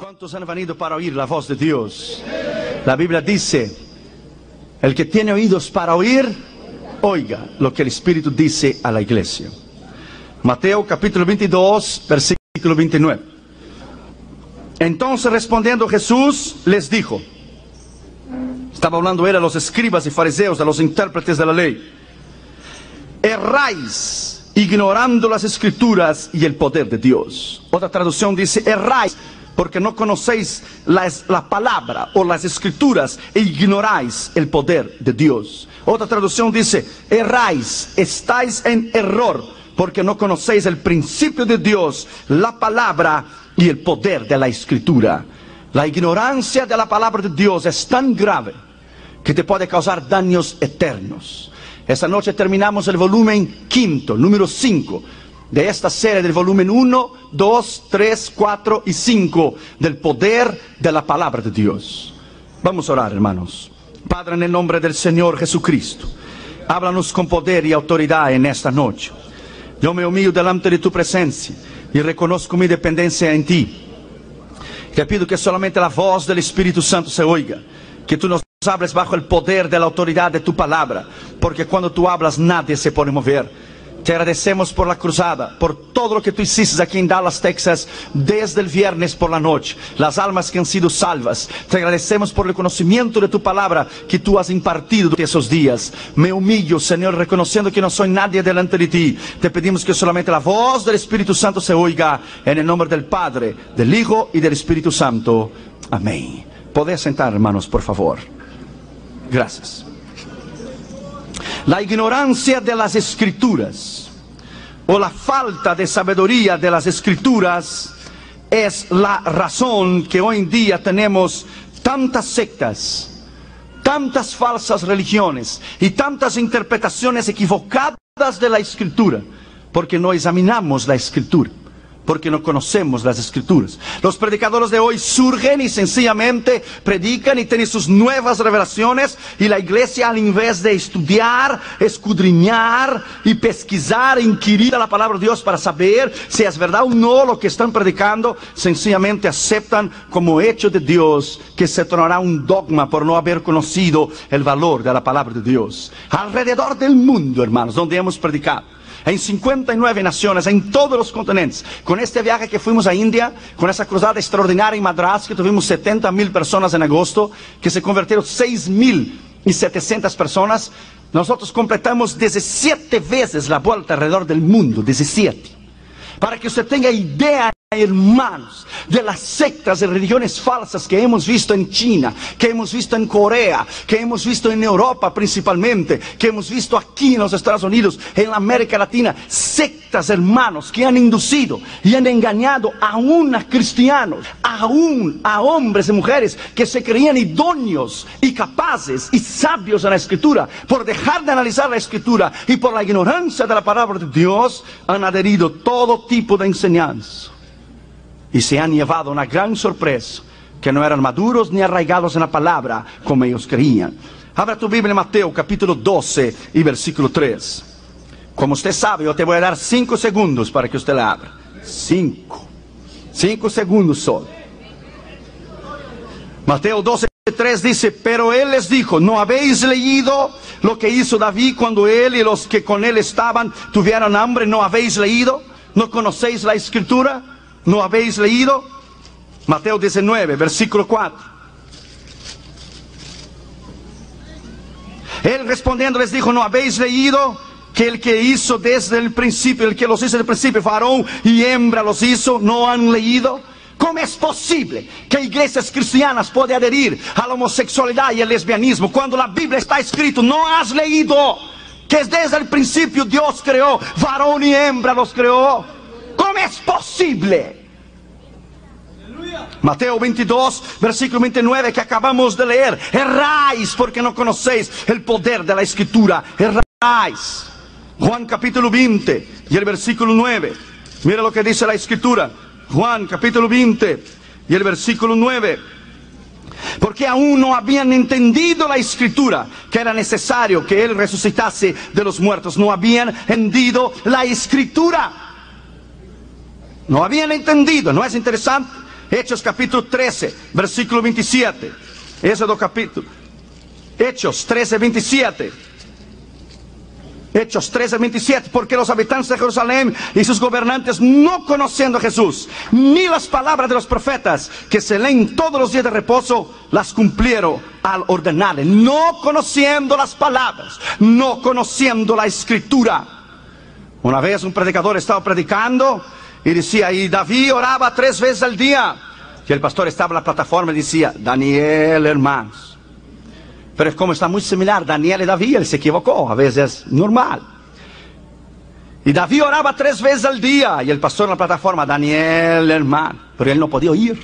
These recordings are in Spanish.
¿Cuántos han venido para oír la voz de Dios? La Biblia dice, el que tiene oídos para oír, oiga lo que el Espíritu dice a la iglesia. Mateo capítulo 22, versículo 29. Entonces respondiendo Jesús les dijo, estaba hablando él a los escribas y fariseos, a los intérpretes de la ley: erráis ignorando las escrituras y el poder de Dios. Otra traducción dice, erráis porque no conocéis la palabra o las escrituras e ignoráis el poder de Dios. Otra traducción dice, erráis, estáis en error porque no conocéis el principio de Dios, la palabra y el poder de la escritura. La ignorancia de la palabra de Dios es tan grave que te puede causar daños eternos. Esta noche terminamos el volumen quinto, número 5, de esta serie del volumen 1, 2, 3, 4 y 5 del poder de la palabra de Dios. Vamos a orar, hermanos. Padre, en el nombre del Señor Jesucristo, háblanos con poder y autoridad en esta noche. Yo me humillo delante de tu presencia y reconozco mi dependencia en ti. Te pido que solamente la voz del Espíritu Santo se oiga, que tú nos hables bajo el poder de la autoridad de tu palabra, porque cuando tú hablas nadie se puede mover. Te agradecemos por la cruzada, por todo lo que tú hiciste aquí en Dallas, Texas, desde el viernes por la noche, las almas que han sido salvas. Te agradecemos por el conocimiento de tu palabra que tú has impartido durante esos días. Me humillo, Señor, reconociendo que no soy nadie delante de ti. Te pedimos que solamente la voz del Espíritu Santo se oiga, en el nombre del Padre, del Hijo y del Espíritu Santo. Amén. Podés sentar, hermanos, por favor. Gracias. La ignorancia de las escrituras o la falta de sabiduría de las escrituras es la razón que hoy en día tenemos tantas sectas, tantas falsas religiones y tantas interpretaciones equivocadas de la escritura, porque no examinamos la escritura, porque no conocemos las escrituras. Los predicadores de hoy surgen y sencillamente predican y tienen sus nuevas revelaciones, y la iglesia, al invés de estudiar, escudriñar y pesquisar, inquirir a la palabra de Dios para saber si es verdad o no lo que están predicando, sencillamente aceptan como hecho de Dios que se tornará un dogma por no haber conocido el valor de la palabra de Dios. Alrededor del mundo, hermanos, donde hemos predicado, en 59 naciones, en todos los continentes. Con este viaje que fuimos a India, con esa cruzada extraordinaria en Madras, que tuvimos 70,000 personas en agosto, que se convirtieron 6,700 personas, nosotros completamos 17 veces la vuelta alrededor del mundo, 17. Para que usted tenga idea, hermanos, de las sectas de religiones falsas que hemos visto en China, que hemos visto en Corea, que hemos visto en Europa principalmente, que hemos visto aquí en los Estados Unidos, en la América Latina. Sectas, hermanos, que han inducido y han engañado aún a cristianos, aún a hombres y mujeres que se creían idóneos y capaces y sabios en la Escritura. Por dejar de analizar la Escritura y por la ignorancia de la palabra de Dios, han adherido todo tipo de enseñanza. Y se han llevado una gran sorpresa, que no eran maduros ni arraigados en la palabra como ellos creían. Abra tu Biblia en Mateo capítulo 12 y versículo 3. Como usted sabe, yo te voy a dar 5 segundos para que usted la abra. 5 segundos solo. Mateo 12, 3 dice, pero él les dijo, ¿no habéis leído lo que hizo David cuando él y los que con él estaban tuvieron hambre? ¿No habéis leído? ¿No conocéis la Escritura? ¿No habéis leído? Mateo 19, versículo 4. Él respondiendo les dijo, ¿no habéis leído que el que hizo desde el principio, el que los hizo desde el principio, varón y hembra los hizo? ¿No han leído? ¿Cómo es posible que iglesias cristianas puedan adherir a la homosexualidad y al lesbianismo cuando la Biblia está escrito? ¿No has leído que desde el principio Dios creó, varón y hembra los creó? ¿Cómo es posible? Mateo 22, versículo 29 que acabamos de leer. Erráis porque no conocéis el poder de la Escritura. Erráis. Juan capítulo 20 y el versículo 9. Mira lo que dice la Escritura. Juan capítulo 20 y el versículo 9. Porque aún no habían entendido la Escritura, que era necesario que Él resucitase de los muertos. No habían entendido la Escritura. No habían entendido. ¿No es interesante? Hechos capítulo 13, versículo 27. Éxodo capítulo. Hechos 13, 27. Hechos 13, 27. Porque los habitantes de Jerusalén y sus gobernantes, no conociendo a Jesús, ni las palabras de los profetas que se leen todos los días de reposo, las cumplieron al ordenarle. No conociendo las palabras, no conociendo la escritura. Una vez un predicador estaba predicando y decía, y David oraba 3 veces al día. Y el pastor estaba en la plataforma y decía, Daniel, hermanos. Pero es como está muy similar, Daniel y David, él se equivocó, a veces es normal. Y David oraba 3 veces al día, y el pastor en la plataforma, Daniel, hermano, pero él no podía oír.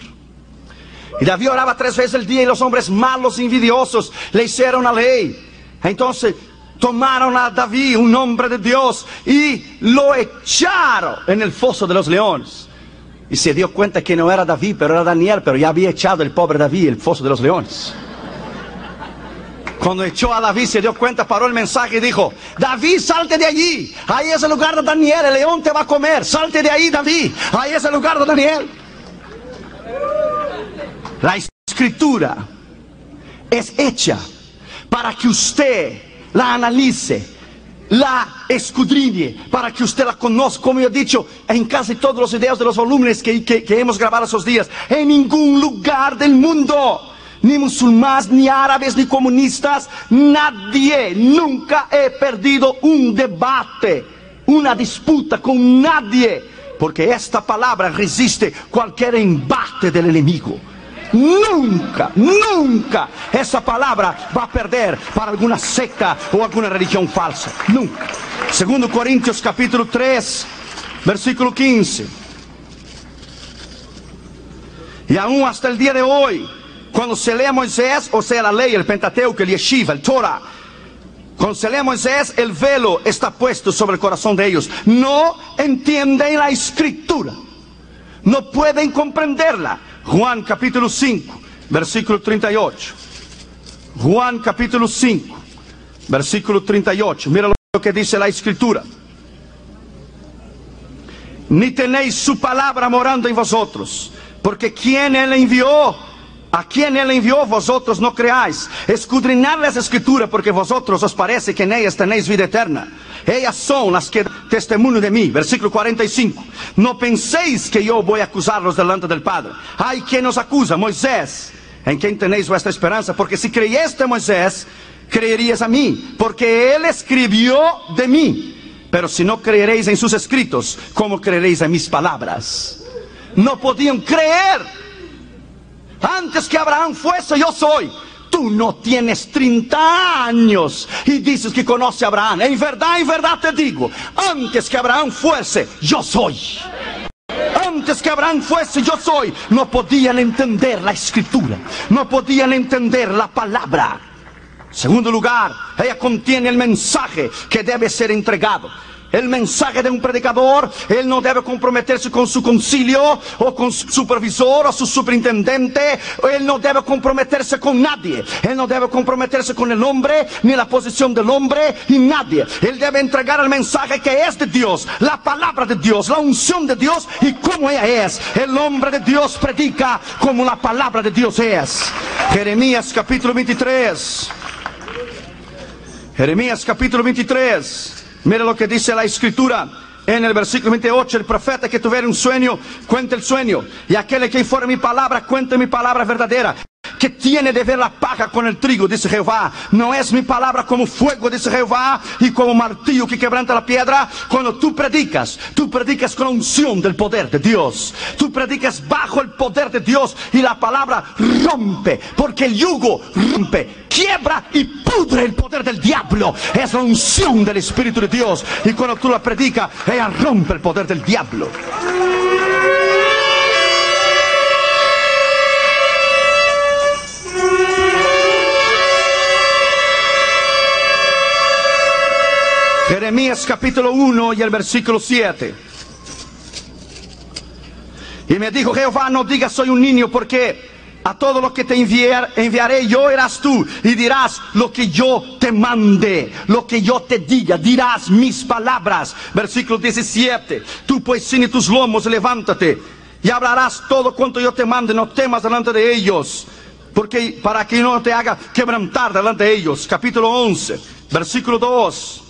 Y David oraba 3 veces al día, y los hombres malos e envidiosos le hicieron la ley. Entonces tomaron a David, un hombre de Dios, y lo echaron en el foso de los leones. Y se dio cuenta que no era David, pero era Daniel, pero ya había echado el pobre David en el foso de los leones. Cuando echó a David se dio cuenta, paró el mensaje y dijo, David, salte de allí, ahí es el lugar de Daniel, el león te va a comer, salte de ahí, David, ahí es el lugar de Daniel. La escritura es hecha para que usted la analice, la escudriñe, para que usted la conozca. Como yo he dicho en casi todos los videos de los volúmenes que hemos grabado esos días, en ningún lugar del mundo, ni musulmanes, ni árabes, ni comunistas, nadie, nunca he perdido un debate, una disputa con nadie, porque esta palabra resiste cualquier embate del enemigo. Nunca, nunca esa palabra va a perder para alguna secta o alguna religión falsa, nunca. 2 Corintios capítulo 3, versículo 15. Y aún hasta el día de hoy, cuando se lee a Moisés, o sea la ley, el Pentateuco, el Yeshiva, el Torah, cuando se lee a Moisés, el velo está puesto sobre el corazón de ellos. No entienden la escritura, no pueden comprenderla. Juan capítulo 5, versículo 38. Juan capítulo 5, versículo 38. Mira lo que dice la escritura. Ni tenéis su palabra morando en vosotros, porque quien él envió, a quien él envió, vosotros no creáis. Escudriñad las escrituras, porque vosotros os parece que en ellas tenéis vida eterna. Ellas son las que testimonio de mí. Versículo 45. No penséis que yo voy a acusarlos delante del Padre. Hay quien nos acusa, Moisés, en quien tenéis vuestra esperanza. Porque si creyeste a Moisés, creerías a mí, porque él escribió de mí. Pero si no creeréis en sus escritos, ¿cómo creeréis en mis palabras? No podían creer. Antes que Abraham fuese, yo soy. Tú no tienes 30 años y dices que conoce a Abraham. En verdad te digo, antes que Abraham fuese, yo soy. Antes que Abraham fuese, yo soy. No podían entender la escritura, no podían entender la palabra. Segundo lugar, ella contiene el mensaje que debe ser entregado. El mensaje de un predicador, él no debe comprometerse con su concilio, o con su supervisor, o su superintendente. Él no debe comprometerse con nadie. Él no debe comprometerse con el hombre, ni la posición del hombre, y nadie. Él debe entregar el mensaje que es de Dios, la palabra de Dios, la unción de Dios, y como ella es. El hombre de Dios predica como la palabra de Dios es. Jeremías capítulo 23. Jeremías capítulo 23. Mira lo que dice la escritura en el versículo 28. El profeta que tuviera un sueño, cuente el sueño. Y aquel que fuera mi palabra, cuente mi palabra verdadera. Que tiene de ver la paja con el trigo, dice Jehová. No es mi palabra como fuego, dice Jehová, y como martillo que quebranta la piedra. Cuando tú predicas con la unción del poder de Dios. Tú predicas bajo el poder de Dios, y la palabra rompe, porque el yugo rompe, quiebra y pudre el poder del diablo. Es la unción del Espíritu de Dios, y cuando tú la predicas, ella rompe el poder del diablo. Jeremías capítulo 1 y el versículo 7. Y me dijo Jehová, no digas soy un niño, porque a todo lo que te enviaré yo irás tú, y dirás lo que yo te mande, lo que yo te diga, dirás mis palabras. Versículo 17. Tú pues ciñe tus lomos, levántate, y hablarás todo cuanto yo te mande. No temas delante de ellos, porque para que no te haga quebrantar delante de ellos. Capítulo 11, versículo 2.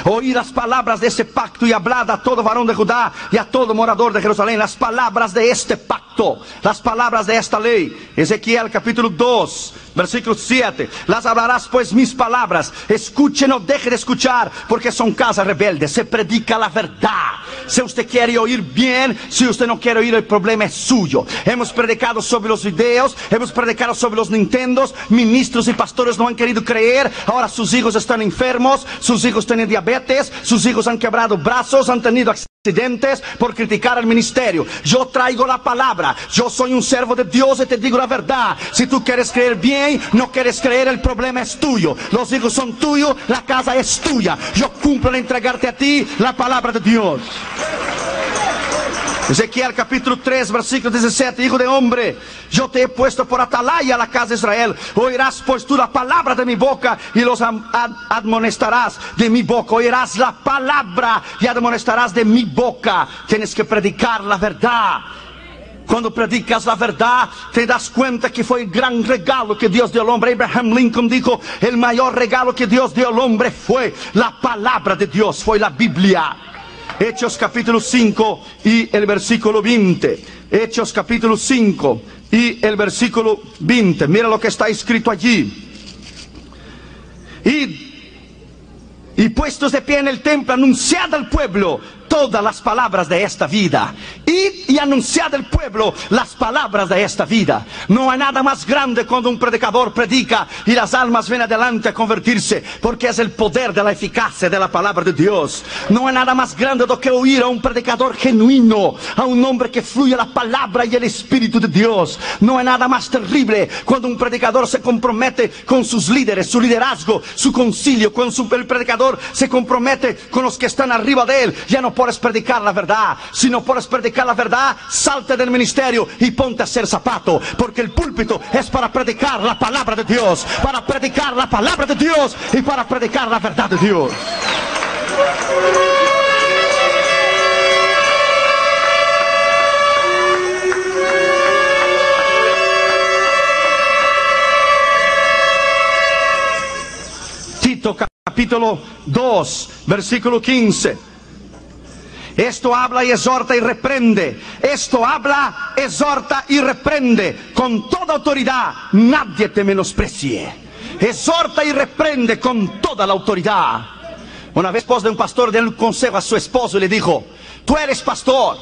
Oí las palabras de este pacto y hablad a todo varón de Judá y a todo morador de Jerusalén las palabras de este pacto, las palabras de esta ley. Ezequiel capítulo 2, versículo 7. Las hablarás pues mis palabras. Escuche, no deje de escuchar, porque son casa rebelde. Se predica la verdad. Si usted quiere oír bien, si usted no quiere oír, el problema es suyo. Hemos predicado sobre los videos, hemos predicado sobre los Nintendos. Ministros y pastores no han querido creer. Ahora sus hijos están enfermos, sus hijos tienen diabetes, sus hijos han quebrado brazos, han tenido accidentes por criticar al ministerio. Yo traigo la palabra, yo soy un servo de Dios y te digo la verdad. Si tú quieres creer bien, no quieres creer, el problema es tuyo. Los hijos son tuyos, la casa es tuya. Yo cumplo en entregarte a ti la palabra de Dios. Ezequiel capítulo 3, versículo 17. Hijo de hombre, yo te he puesto por atalaya a la casa de Israel. Oirás pues tú la palabra de mi boca y los admonestarás de mi boca. Oirás la palabra y admonestarás de mi boca. Tienes que predicar la verdad. Cuando predicas la verdad, te das cuenta que fue el gran regalo que Dios dio al hombre. Abraham Lincoln dijo, el mayor regalo que Dios dio al hombre fue la palabra de Dios, fue la Biblia. Hechos capítulo 5 y el versículo 20. Hechos capítulo 5 y el versículo 20. Mira lo que está escrito allí. Y puestos de pie en el templo, anunciad al pueblo todas las palabras de esta vida. Y anunciad al pueblo las palabras de esta vida. No hay nada más grande cuando un predicador predica y las almas ven adelante a convertirse, porque es el poder de la eficacia de la palabra de Dios. No hay nada más grande do que oír a un predicador genuino, a un hombre que fluye la palabra y el Espíritu de Dios. No hay nada más terrible cuando un predicador se compromete con sus líderes, su liderazgo, su concilio. Cuando el predicador se compromete con los que están arriba de él. Ya no puedes predicar la verdad. Si no puedes predicar la verdad, salte del ministerio y ponte a hacer zapato, porque el púlpito es para predicar la palabra de Dios, para predicar la palabra de Dios y para predicar la verdad de Dios. Tito capítulo 2, versículo 15. Esto habla y exhorta y reprende. Esto habla, exhorta y reprende con toda autoridad. Nadie te menosprecie. Exhorta y reprende con toda la autoridad. Una vez, esposa de un pastor, dio un consejo a su esposo y le dijo: tú eres pastor.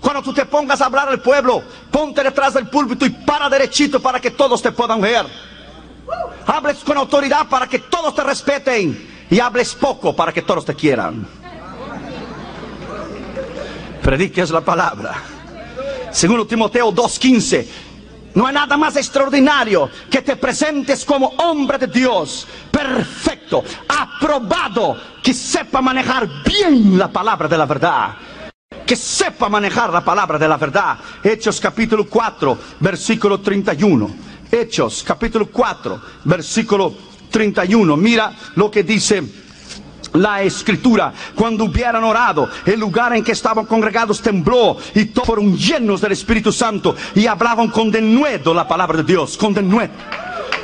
Cuando tú te pongas a hablar al pueblo, ponte detrás del púlpito y para derechito para que todos te puedan ver. Hables con autoridad para que todos te respeten, y hables poco para que todos te quieran. Prediques la palabra. Segundo Timoteo 2:15. No hay nada más extraordinario que te presentes como hombre de Dios, perfecto, aprobado, que sepa manejar bien la palabra de la verdad. Que sepa manejar la palabra de la verdad. Hechos capítulo 4, versículo 31. Hechos capítulo 4, versículo 31. Mira lo que dice la escritura. Cuando hubieran orado, el lugar en que estaban congregados tembló, y todos fueron llenos del Espíritu Santo y hablaban con denuedo la palabra de Dios. Con denuedo.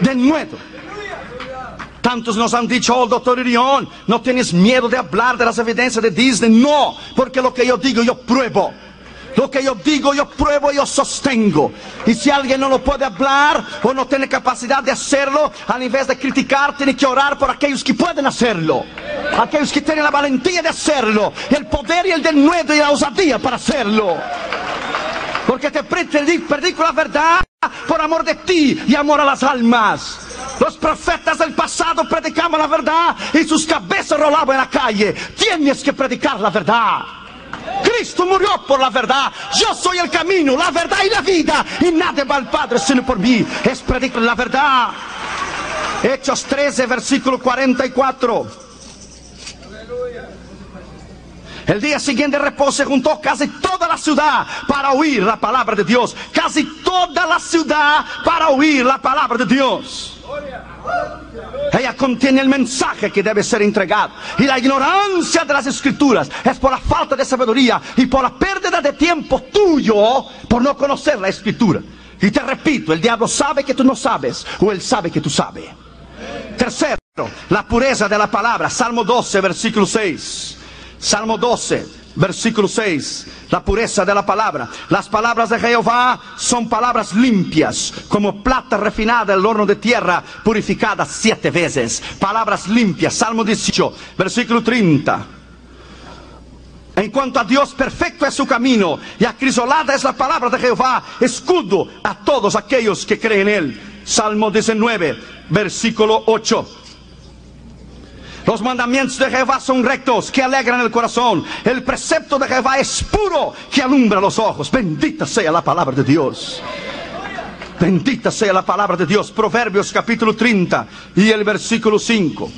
Denuedo. Tantos nos han dicho: oh, doctor Irión, no tienes miedo de hablar de las evidencias de Disney. No, porque lo que yo digo, yo pruebo. Lo que yo digo, yo pruebo y yo sostengo. Y si alguien no lo puede hablar o no tiene capacidad de hacerlo, al invés de criticar, tiene que orar por aquellos que pueden hacerlo. Aquellos que tienen la valentía de hacerlo, el poder y el denuedo y la osadía para hacerlo. Porque te predico la verdad por amor de ti y amor a las almas. Los profetas del pasado predicaban la verdad y sus cabezas rolaban en la calle. Tienes que predicar la verdad. Cristo murió por la verdad. Yo soy el camino, la verdad y la vida, y nadie va al Padre sino por mí. Es predicar la verdad. Hechos 13, versículo 44. El día siguiente de reposo se juntó casi toda la ciudad para oír la palabra de Dios. Casi toda la ciudad para oír la palabra de Dios. Ella contiene el mensaje que debe ser entregado. Y la ignorancia de las escrituras es por la falta de sabiduría y por la pérdida de tiempo tuyo por no conocer la escritura. Y te repito, el diablo sabe que tú no sabes, o él sabe que tú sabes. Tercero, la pureza de la palabra. Salmo 12, versículo 6. Salmo 12, versículo 6. La pureza de la palabra. Las palabras de Jehová son palabras limpias, como plata refinada en el horno de tierra, purificada 7 veces. Palabras limpias. Salmo 18, versículo 30. En cuanto a Dios, perfecto es su camino, y acrisolada es la palabra de Jehová, escudo a todos aquellos que creen en él. Salmo 19, versículo 8. Los mandamientos de Jehová son rectos, que alegran el corazón. El precepto de Jehová es puro, que alumbra los ojos. Bendita sea la palabra de Dios. Bendita sea la palabra de Dios. Proverbios capítulo 30 y el versículo 5.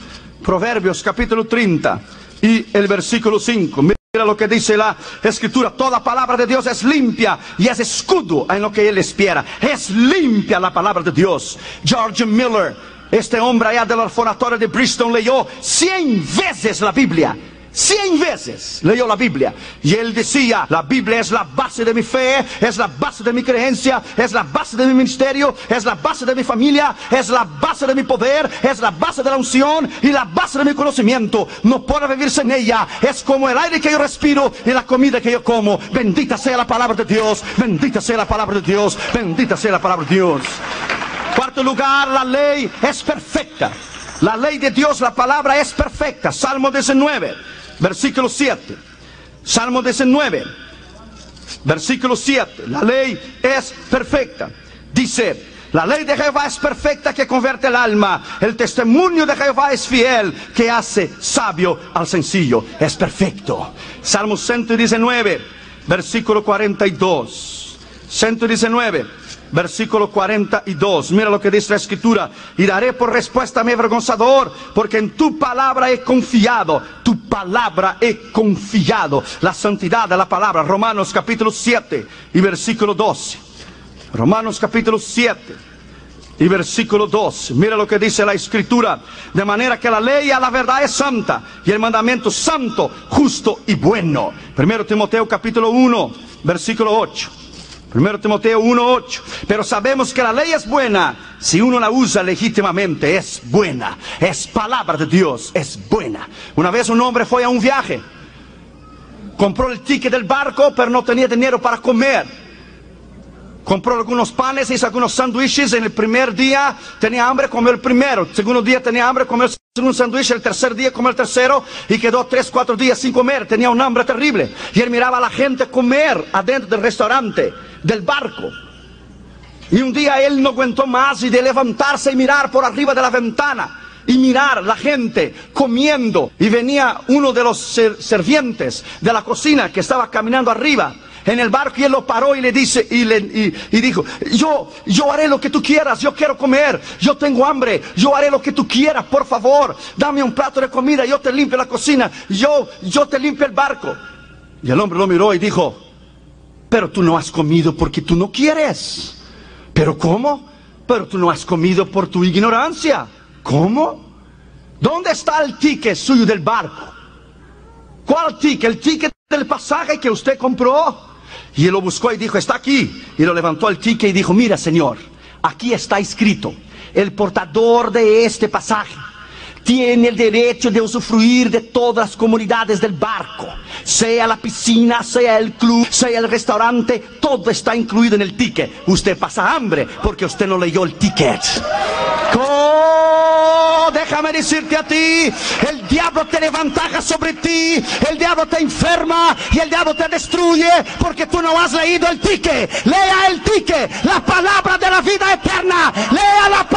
Proverbios capítulo 30 y el versículo 5. Mira lo que dice la escritura. Toda palabra de Dios es limpia y es escudo en lo que él espera. Es limpia la palabra de Dios. George Miller, este hombre allá del orfanatorio de Bristol, leyó 100 veces la Biblia. 100 veces leyó la Biblia. Y él decía: la Biblia es la base de mi fe, es la base de mi creencia, es la base de mi ministerio, es la base de mi familia, es la base de mi poder, es la base de la unción y la base de mi conocimiento. No puedo vivir sin ella. Es como el aire que yo respiro y la comida que yo como. Bendita sea la palabra de Dios. Bendita sea la palabra de Dios. Bendita sea la palabra de Dios. Cuarto lugar, la ley es perfecta. La ley de Dios, la palabra es perfecta. Salmo 19, versículo 7. Salmo 19, versículo 7. La ley es perfecta. Dice: la ley de Jehová es perfecta, que convierte el alma. El testimonio de Jehová es fiel, que hace sabio al sencillo. Es perfecto. Salmo 119, versículo 42. 119, versículo 42. Mira lo que dice la escritura: y daré por respuesta a mi avergonzador, porque en tu palabra he confiado. Tu palabra he confiado. La santidad de la palabra. Romanos capítulo 7 y versículo 12. Romanos capítulo 7 y versículo 12. Mira lo que dice la escritura: de manera que la ley a la verdad es santa, y el mandamiento santo, justo y bueno. 1 Timoteo capítulo 1, versículo 8. 1 Timoteo 1:8. Pero sabemos que la ley es buena si uno la usa legítimamente. Es buena. Es palabra de Dios. Es buena. Una vez un hombre fue a un viaje. Compró el ticket del barco, pero no tenía dinero para comer. Compró algunos panes, hizo algunos sándwiches. En el primer día tenía hambre, comió el primero. El segundo día tenía hambre, comió el segundo sándwich. El tercer día comió el tercero. Y quedó 3, 4 días sin comer. Tenía un hambre terrible. Y él miraba a la gente comer adentro del restaurante, del barco. Y un día él no aguantó más, y de levantarse y mirar por arriba de la ventana y mirar la gente comiendo. Y venía uno de los sirvientes de la cocina que estaba caminando arriba en el barco, y él lo paró y le dice y dijo: yo haré lo que tú quieras, yo quiero comer, yo tengo hambre, yo haré lo que tú quieras, por favor, dame un plato de comida, yo te limpio la cocina, yo te limpio el barco. Y el hombre lo miró y dijo: pero tú no has comido porque tú no quieres. ¿Pero cómo? Pero tú no has comido por tu ignorancia. ¿Cómo? ¿Dónde está el ticket suyo del barco? ¿Cuál ticket? ¿El ticket del pasaje que usted compró? Y él lo buscó y dijo: está aquí. Y lo levantó el ticket y dijo: mira, señor, aquí está escrito: el portador de este pasaje tiene el derecho de usufruir de todas las comunidades del barco, sea la piscina, sea el club, sea el restaurante, todo está incluido en el ticket. Usted pasa hambre porque usted no leyó el ticket. Déjame decirte a ti, el diablo tiene ventaja sobre ti, el diablo te enferma y el diablo te destruye porque tú no has leído el ticket. Lea el ticket, la palabra de la vida eterna. Lea la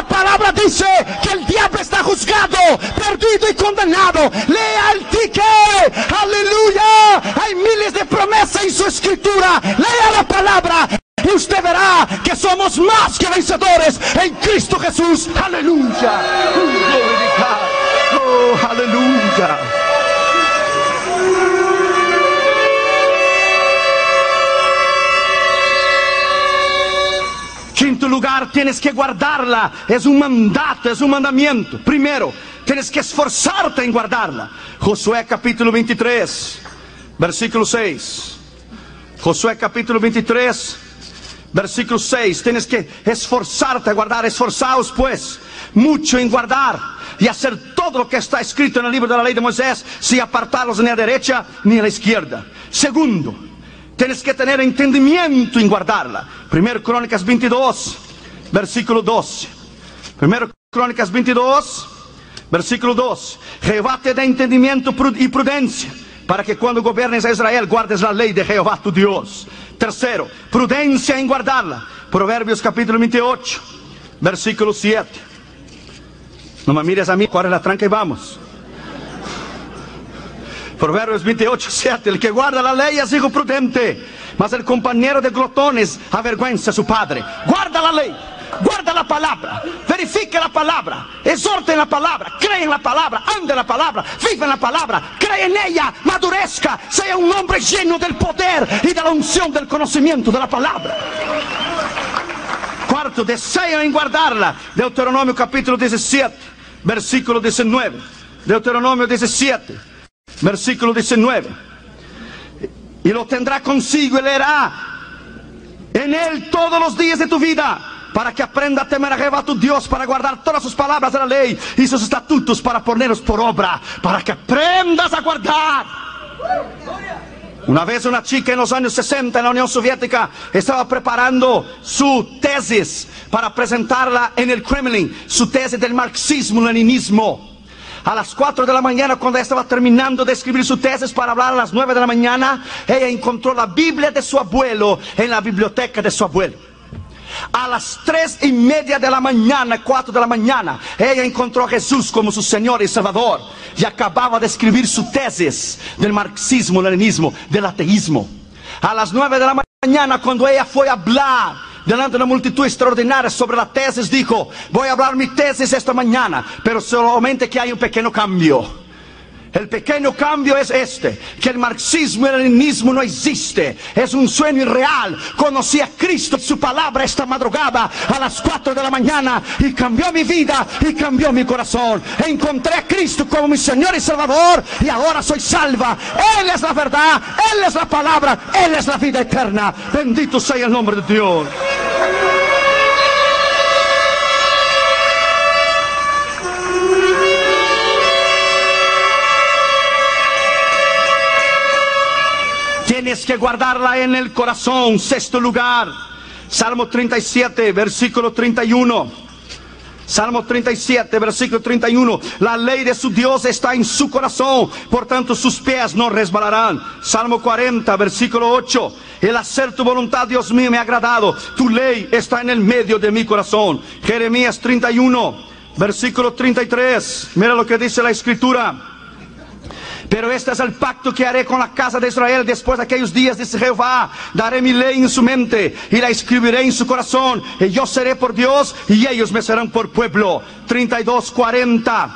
palabra dice que el diablo está juzgado, perdido y condenado. Lea el ticket, aleluya. Hay miles de promesas en su escritura. Lea la palabra y usted verá que somos más que vencedores en Cristo Jesús. Aleluya. Oh, aleluya. Quinto lugar, tienes que guardarla. Es un mandato, es un mandamiento. Primero, tienes que esforzarte en guardarla. Josué capítulo 23, versículo 6. Josué capítulo 23, versículo 6. Tienes que esforzarte a guardar. Esforzaos pues mucho en guardar y hacer todo lo que está escrito en el libro de la ley de Moisés, sin apartarlos ni a la derecha ni a la izquierda. Segundo, tienes que tener entendimiento en guardarla. Primero Crónicas 22, versículo 12. Primero Crónicas 22, versículo 2. Jehová te da entendimiento y prudencia, para que cuando gobiernes a Israel guardes la ley de Jehová tu Dios. Tercero, prudencia en guardarla. Proverbios capítulo 28, versículo 7. No me mires a mí, corre la tranca y vamos. Proverbios 28, 7. El que guarda la ley es hijo prudente, mas el compañero de glotones avergüenza a su padre. Guarda la ley, guarda la palabra, verifique la palabra, exhorte en la palabra, cree en la palabra, ande en la palabra, vive en la palabra, cree en ella, madurezca, sea un hombre lleno del poder y de la unción del conocimiento de la palabra. Cuarto, desea en guardarla. Deuteronomio capítulo 17, versículo 19. Deuteronomio 17, versículo 19. Y lo tendrá consigo y leerá en él todos los días de tu vida, para que aprenda a temer a Jehová tu Dios, para guardar todas sus palabras de la ley y sus estatutos, para ponerlos por obra, para que aprendas a guardar. Una vez una chica en los años 60 en la Unión Soviética estaba preparando su tesis para presentarla en el Kremlin, su tesis del marxismo-leninismo. A las 4 de la mañana, cuando ella estaba terminando de escribir su tesis para hablar a las 9 de la mañana, ella encontró la Biblia de su abuelo en la biblioteca de su abuelo. A las 3:30 de la mañana, 4 de la mañana, ella encontró a Jesús como su Señor y Salvador, y acababa de escribir su tesis del marxismo-leninismo, del ateísmo. A las 9 de la mañana, cuando ella fue a hablar delante de una multitud extraordinaria sobre la tesis, dijo: voy a hablar mi tesis esta mañana, pero solamente que hay un pequeño cambio. El pequeño cambio es este: que el marxismo y el leninismo no existe, es un sueño irreal. Conocí a Cristo, su palabra, esta madrugada a las 4 de la mañana, y cambió mi vida y cambió mi corazón. Encontré a Cristo como mi Señor y Salvador, y ahora soy salva. Él es la verdad, Él es la palabra, Él es la vida eterna. Bendito sea el nombre de Dios. Tienes que guardarla en el corazón. Sexto lugar, Salmo 37, versículo 31. Salmo 37, versículo 31. La ley de su Dios está en su corazón, por tanto sus pies no resbalarán. Salmo 40, versículo 8. El hacer tu voluntad, Dios mío, me ha agradado. Tu ley está en el medio de mi corazón. Jeremías 31, versículo 33. Mira lo que dice la Escritura. Pero este es el pacto que haré con la casa de Israel después de aquellos días, dice Jehová. Daré mi ley en su mente y la escribiré en su corazón, y yo seré por Dios y ellos me serán por pueblo. 32:40.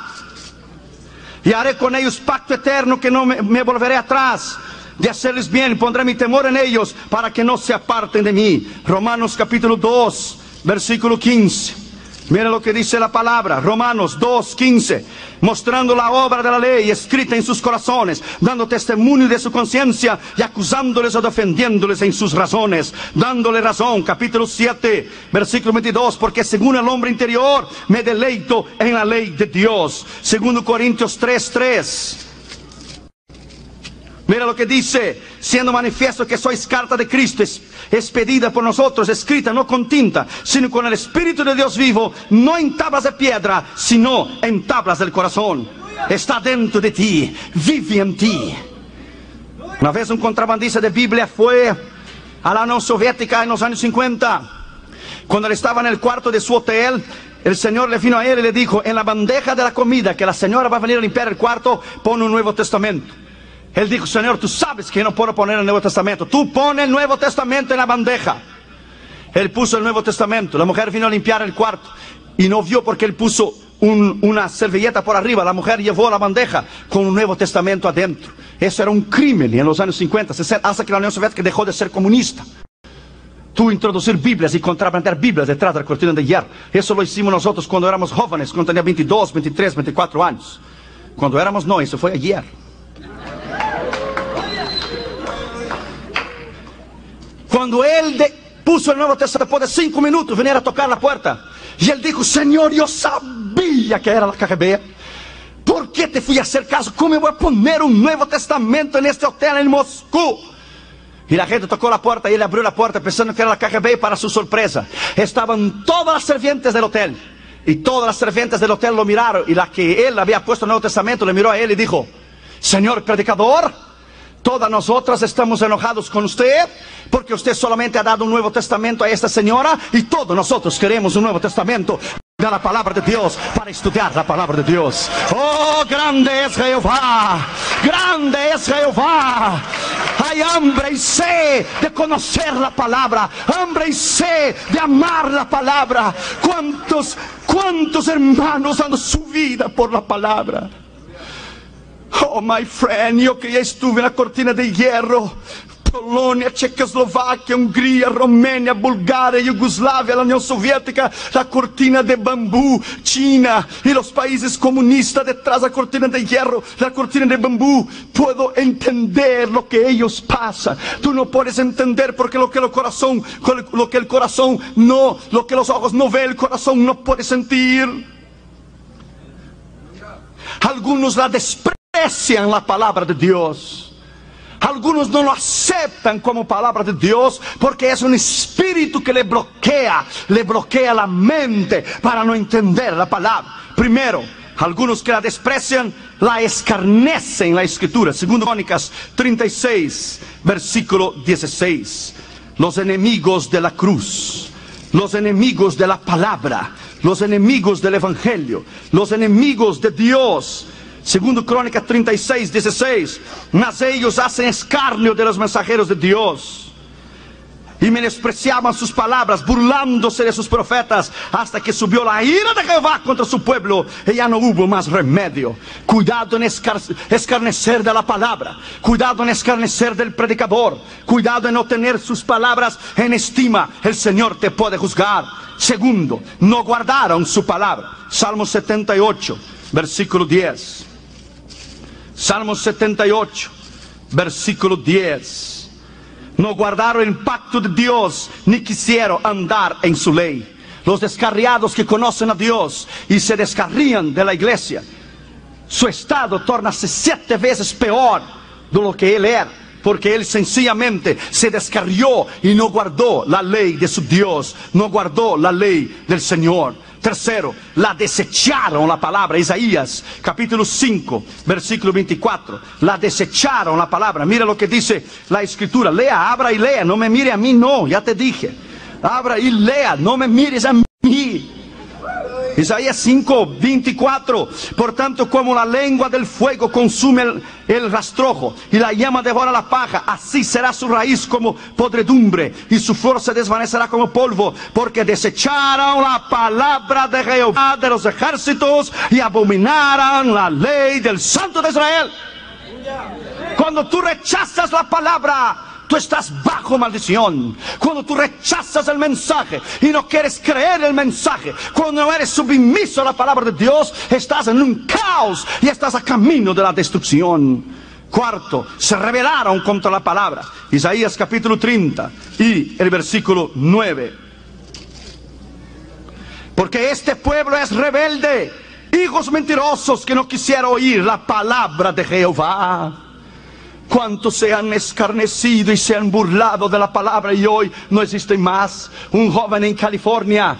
Y haré con ellos pacto eterno, que no me volveré atrás de hacerles bien. Pondré mi temor en ellos para que no se aparten de mí. Romanos capítulo 2, versículo 15. Mira lo que dice la palabra, Romanos 2:15, mostrando la obra de la ley escrita en sus corazones, dando testimonio de su conciencia y acusándoles o defendiéndoles en sus razones, dándole razón. Capítulo 7, versículo 22, porque según el hombre interior me deleito en la ley de Dios. 2 Corintios 3:3. Mira lo que dice: siendo manifiesto que sois carta de Cristo, expedida por nosotros, escrita no con tinta, sino con el Espíritu de Dios vivo, no en tablas de piedra, sino en tablas del corazón. Está dentro de ti, vive en ti. Una vez un contrabandista de Biblia fue a la Unión Soviética en los años 50. Cuando él estaba en el cuarto de su hotel, el Señor le vino a él y le dijo: en la bandeja de la comida que la señora va a venir a limpiar el cuarto, pone un Nuevo Testamento. Él dijo: Señor, tú sabes que yo no puedo poner el Nuevo Testamento. Tú pones el Nuevo Testamento en la bandeja. Él puso el Nuevo Testamento. La mujer vino a limpiar el cuarto y no vio porque él puso una servilleta por arriba. La mujer llevó la bandeja con un Nuevo Testamento adentro. Eso era un crimen en los años 50, hasta que la Unión Soviética dejó de ser comunista. tú introducir Biblias y contrabandear Biblias detrás de la cortina de hierro. Eso lo hicimos nosotros cuando éramos jóvenes, cuando tenía 22, 23, 24 años. Cuando éramos no, eso fue ayer. Cuando él puso el Nuevo Testamento, después de 5 minutos, venía a tocar la puerta. Y él dijo, Señor, yo sabía que era la KGB. ¿Por qué te fui a hacer caso? ¿Cómo me voy a poner un Nuevo Testamento en este hotel en Moscú? Y la gente tocó la puerta y él abrió la puerta pensando que era la KGB, y para su sorpresa estaban todas las sirvientes del hotel. Y todas las sirvientes del hotel lo miraron. Y la que él había puesto en el Nuevo Testamento le miró a él y dijo, Señor predicador, todas nosotras estamos enojados con usted porque usted solamente ha dado un Nuevo Testamento a esta señora, y todos nosotros queremos un Nuevo Testamento de la palabra de Dios para estudiar la palabra de Dios. Oh, grande es Jehová, grande es Jehová. Hay hambre y sed de conocer la palabra, hambre y sed de amar la palabra. ¿Cuántos hermanos dan su vida por la palabra? Oh, my friend, yo que ya estuve en la cortina de hierro, Polonia, Checoslovaquia, Hungría, Romania, Bulgaria, Yugoslavia, la Unión Soviética, la cortina de bambú, China y los países comunistas detrás de la cortina de hierro, la cortina de bambú. Puedo entender lo que ellos pasan. Tú no puedes entender porque lo que el corazón no, lo que los ojos no ven, el corazón no puede sentir. Algunos la desprecian la palabra de Dios. Algunos no lo aceptan como palabra de Dios porque es un espíritu que le bloquea la mente para no entender la palabra. Primero, algunos que la desprecian, la escarnecen la escritura. Segundo Crónicas 36, versículo 16. Los enemigos de la cruz, los enemigos de la palabra, los enemigos del evangelio, los enemigos de Dios. Segundo Crónicas 36, 16. Mas ellos hacen escarnio de los mensajeros de Dios y menospreciaban sus palabras, burlándose de sus profetas, hasta que subió la ira de Jehová contra su pueblo y ya no hubo más remedio. Cuidado en escarnecer de la palabra, cuidado en escarnecer del predicador, cuidado en no tener sus palabras en estima. El Señor te puede juzgar. Segundo, no guardaron su palabra. Salmo 78, versículo 10. Salmo 78, versículo 10. No guardaron el pacto de Dios, ni quisieron andar en su ley. Los descarriados que conocen a Dios y se descarrían de la iglesia, su estado torna-se 7 veces peor de lo que él era, porque él sencillamente se descarrió y no guardó la ley de su Dios, no guardó la ley del Señor. Tercero, la desecharon la palabra. Isaías capítulo 5, versículo 24. La desecharon la palabra. Mira lo que dice la escritura. Lea, abra y lea. No me mire a mí, no, ya te dije. Abra y lea, no me mires a mí. Isaías 5, 24. Por tanto, como la lengua del fuego consume el rastrojo y la llama devora la paja, así será su raíz como podredumbre y su flor se desvanecerá como polvo, porque desecharon la palabra de Jehová de los ejércitos y abominaron la ley del Santo de Israel. Cuando tú rechazas la palabra, tú estás bajo maldición. Cuando tú rechazas el mensaje y no quieres creer el mensaje, cuando no eres sumiso a la palabra de Dios, estás en un caos y estás a camino de la destrucción. Cuarto, se rebelaron contra la palabra. Isaías capítulo 30 y el versículo 9. Porque este pueblo es rebelde, hijos mentirosos que no quisieron oír la palabra de Jehová. ¿Cuántos se han escarnecido y se han burlado de la palabra y hoy no existen más? Un joven en California,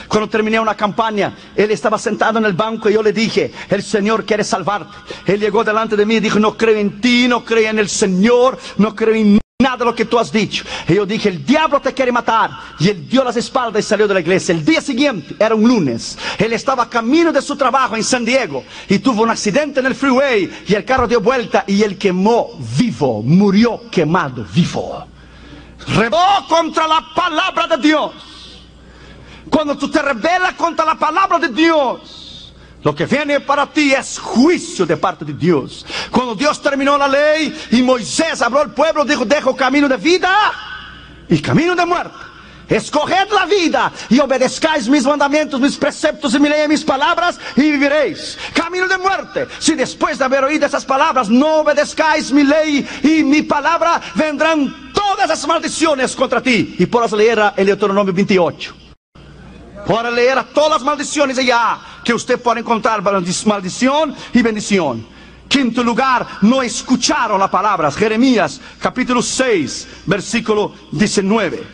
cuando terminé una campaña, él estaba sentado en el banco y yo le dije, el Señor quiere salvarte. Él llegó delante de mí y dijo, no creo en ti, no creo en el Señor, no creo en nada de lo que tú has dicho. Y yo dije, el diablo te quiere matar. Y él dio las espaldas y salió de la iglesia. El día siguiente, era un lunes, él estaba a camino de su trabajo en San Diego y tuvo un accidente en el freeway y el carro dio vuelta y él quemó vivo, murió quemado vivo. Rebeló contra la palabra de Dios. Cuando tú te rebelas contra la palabra de Dios, lo que viene para ti es juicio de parte de Dios. Cuando Dios terminó la ley y Moisés habló al pueblo, dijo, dejo camino de vida y camino de muerte. escoged la vida y obedezcáis mis mandamientos, mis preceptos y leed mis palabras y viviréis. Camino de muerte, si después de haber oído esas palabras no obedezcáis mi ley y mi palabra, vendrán todas las maldiciones contra ti. Y podrás leer el Deuteronomio 28. Podrás leer todas las maldiciones allá que usted puede encontrar, maldición y bendición. Quinto lugar, no escucharon las palabras. Jeremías capítulo 6, versículo 19.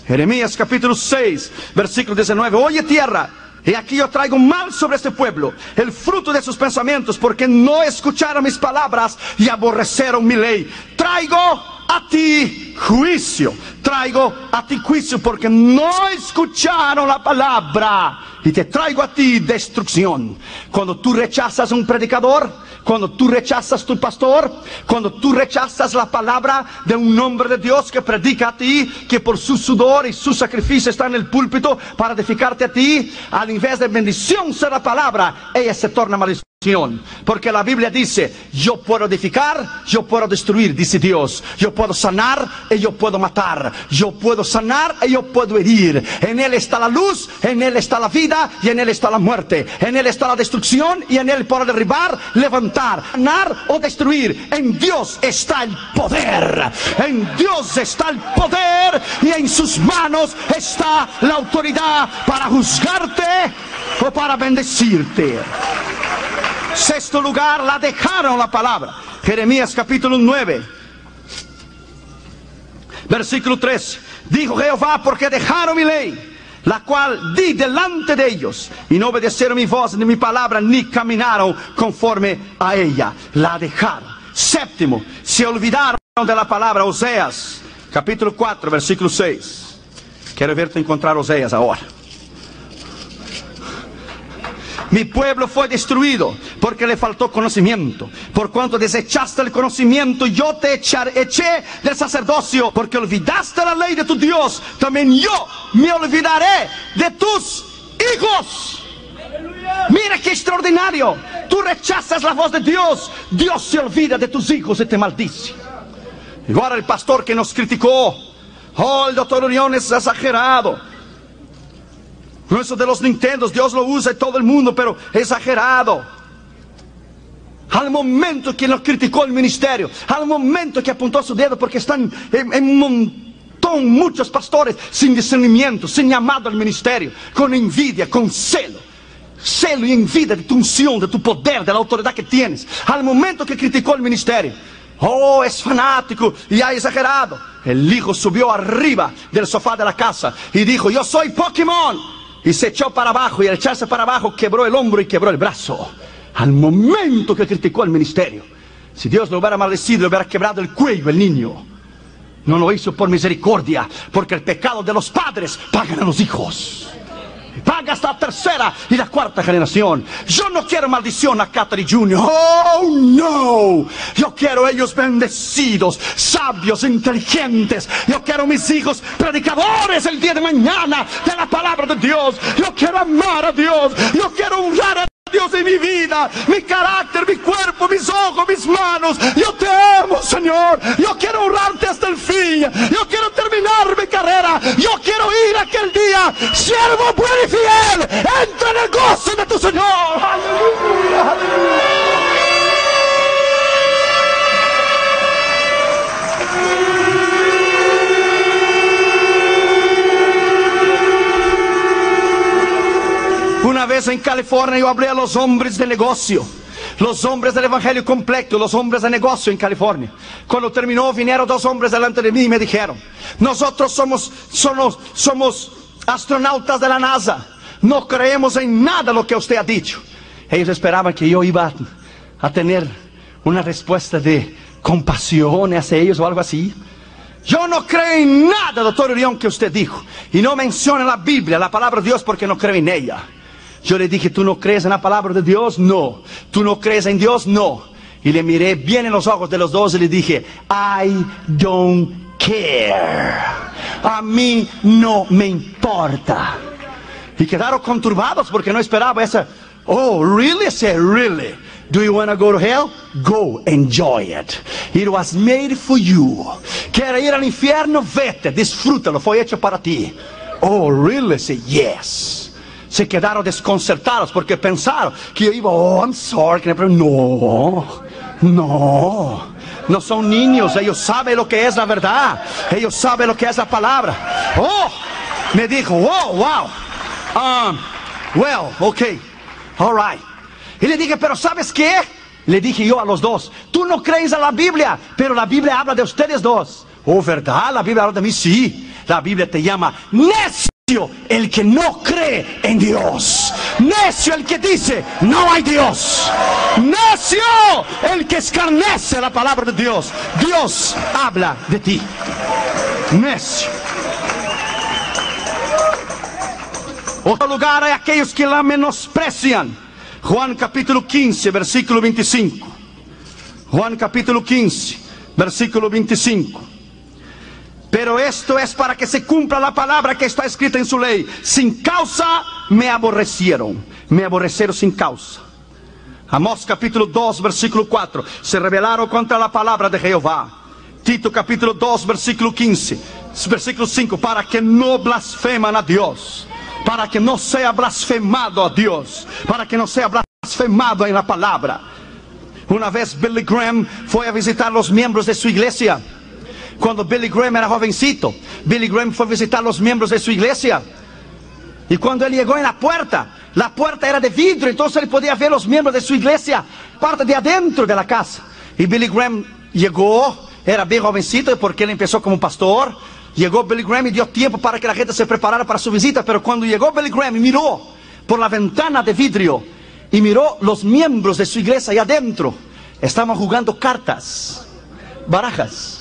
Jeremías capítulo 6, versículo 19. Oye tierra, y aquí yo traigo mal sobre este pueblo, el fruto de sus pensamientos, porque no escucharon mis palabras y aborrecieron mi ley. Traigo a ti juicio, traigo a ti juicio, porque no escucharon la palabra. Y te traigo a ti destrucción. Cuando tú rechazas a un predicador, cuando tú rechazas a tu pastor, cuando tú rechazas la palabra de un hombre de Dios que predica a ti, que por su sudor y su sacrificio está en el púlpito para edificarte a ti, al invés de bendición ser la palabra, ella se torna maldición. Porque la Biblia dice, yo puedo edificar, yo puedo destruir, dice Dios. Yo puedo sanar y yo puedo matar. Yo puedo sanar y yo puedo herir. En Él está la luz, en Él está la vida y en Él está la muerte. En Él está la destrucción y en Él puedo derribar, levantar, sanar o destruir. En Dios está el poder. En Dios está el poder y en sus manos está la autoridad para juzgarte o para bendecirte. Sexto lugar, la dejaron la palabra. Jeremías capítulo 9, versículo 3. Dijo Jehová, porque dejaron mi ley, la cual di delante de ellos, y no obedecieron mi voz ni mi palabra, ni caminaron conforme a ella. La dejaron. Séptimo, se olvidaron de la palabra. Oseas capítulo 4, versículo 6. Quiero verte encontrar Oseas ahora. Mi pueblo fue destruido porque le faltó conocimiento. Por cuanto desechaste el conocimiento, yo te eché del sacerdocio. Porque olvidaste la ley de tu Dios, también yo me olvidaré de tus hijos. Mira qué extraordinario. Tú rechazas la voz de Dios, Dios se olvida de tus hijos y te maldice. Y ahora el pastor que nos criticó, oh, el doctor Urión es exagerado. No, eso de los Nintendos, Dios lo usa en todo el mundo, pero exagerado. Al momento que nos criticó el ministerio, al momento que apuntó su dedo, porque están en un montón, muchos pastores sin discernimiento, sin llamado al ministerio, con envidia, con celo y envidia de tu unción, de tu poder, de la autoridad que tienes. Al momento que criticó el ministerio, oh, es fanático y ha exagerado. El hijo subió arriba del sofá de la casa y dijo, yo soy Pokémon. Y se echó para abajo, y al echarse para abajo quebró el hombro y quebró el brazo. Al momento que criticó el ministerio. Si Dios lo hubiera maldecido, le hubiera quebrado el cuello el niño. No lo hizo por misericordia, porque el pecado de los padres pagan a los hijos. Paga hasta la tercera y la cuarta generación. Yo no quiero maldición a Catherine Jr. Oh, no. Yo quiero ellos bendecidos, sabios, inteligentes. Yo quiero mis hijos predicadores el día de mañana de la palabra de Dios. Yo quiero amar a Dios. Yo quiero honrar a Dios en mi vida, mi carácter, mi cuerpo, mis ojos, mis manos. Yo te amo, Señor. Yo quiero honrarte hasta el fin. Yo quiero terminar mi carrera. Yo quiero ir aquel día, siervo bueno y fiel, entra en el gozo de tu Señor. Aleluya, aleluya. Una vez en California yo hablé a los hombres de negocio, los hombres del evangelio completo, los hombres de negocio en California. Cuando terminó, vinieron dos hombres delante de mí y me dijeron, nosotros somos astronautas de la NASA, no creemos en nada lo que usted ha dicho. Ellos esperaban que yo iba a tener una respuesta de compasión hacia ellos o algo así. Yo no creo en nada, doctor Urión, que usted dijo. Y no menciona la Biblia, la palabra de Dios, porque no creo en ella. Yo le dije, ¿tú no crees en la palabra de Dios? No. ¿Tú no crees en Dios? No. Y le miré bien en los ojos de los dos y le dije, I don't care. A mí no me importa. Y quedaron conturbados porque no esperaba esa. Oh, really? I said, really? Do you want to go to hell? Go, enjoy it. It was made for you. ¿Quieres ir al infierno? Vete, disfrútalo, fue hecho para ti. Oh, really? Sí, yes. Se quedaron desconcertados porque pensaron que yo iba, oh, I'm sorry. Pero no son niños, ellos saben lo que es la verdad, ellos saben lo que es la palabra. Oh, me dijo, oh, wow, well, okay, all right. Y le dije, pero ¿sabes qué? Le dije yo a los dos, tú no crees a la Biblia, pero la Biblia habla de ustedes dos. Oh, ¿verdad? La Biblia habla de mí, sí. La Biblia te llama necio el que no cree en Dios. Necio el que dice, no hay Dios. Necio el que escarnece la palabra de Dios. Dios habla de ti. Necio. Otro lugar hay aquellos que la menosprecian. Juan capítulo 15, versículo 25. Juan capítulo 15, versículo 25. Pero esto es para que se cumpla la palabra que está escrita en su ley. Sin causa me aborrecieron sin causa. Amós capítulo 2, versículo 4. Se rebelaron contra la palabra de Jehová. Tito capítulo 2, versículo 15. Versículo 5. Para que no blasfeman a Dios. Para que no sea blasfemado a Dios. Para que no sea blasfemado en la palabra. Una vez Billy Graham fue a visitar los miembros de su iglesia. Cuando Billy Graham era jovencito, Billy Graham fue a visitar los miembros de su iglesia. Y cuando él llegó en la puerta era de vidrio, entonces él podía ver los miembros de su iglesia, parte de adentro de la casa. Y Billy Graham llegó, era bien jovencito porque él empezó como pastor. Llegó Billy Graham y dio tiempo para que la gente se preparara para su visita. Pero cuando llegó Billy Graham y miró por la ventana de vidrio y miró los miembros de su iglesia ahí adentro, estaban jugando cartas, barajas.